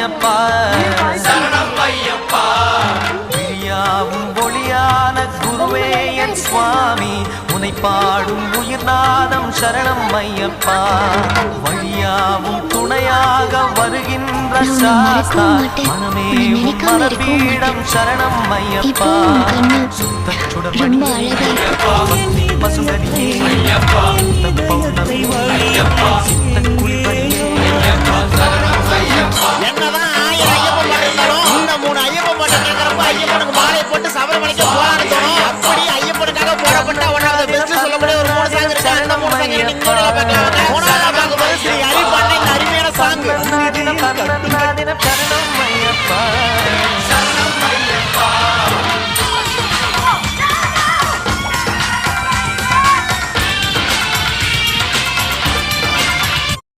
ஐயப்பா சரணம் ஐயப்பா விழியாவும் ஒளியான குருவே என் சுவாமி உனை பாடும் உயிர்நாதம் சரணம் ஐயப்பா வழியாவும் துணையாக வருகின்ற சாஸ்தா மனமே மனபீடம் சரணம் ஐயப்பா சுத்த சுடர்மணி பசுங்கனியே ஐயப்பா பௌர்ணமி ஐயப்பா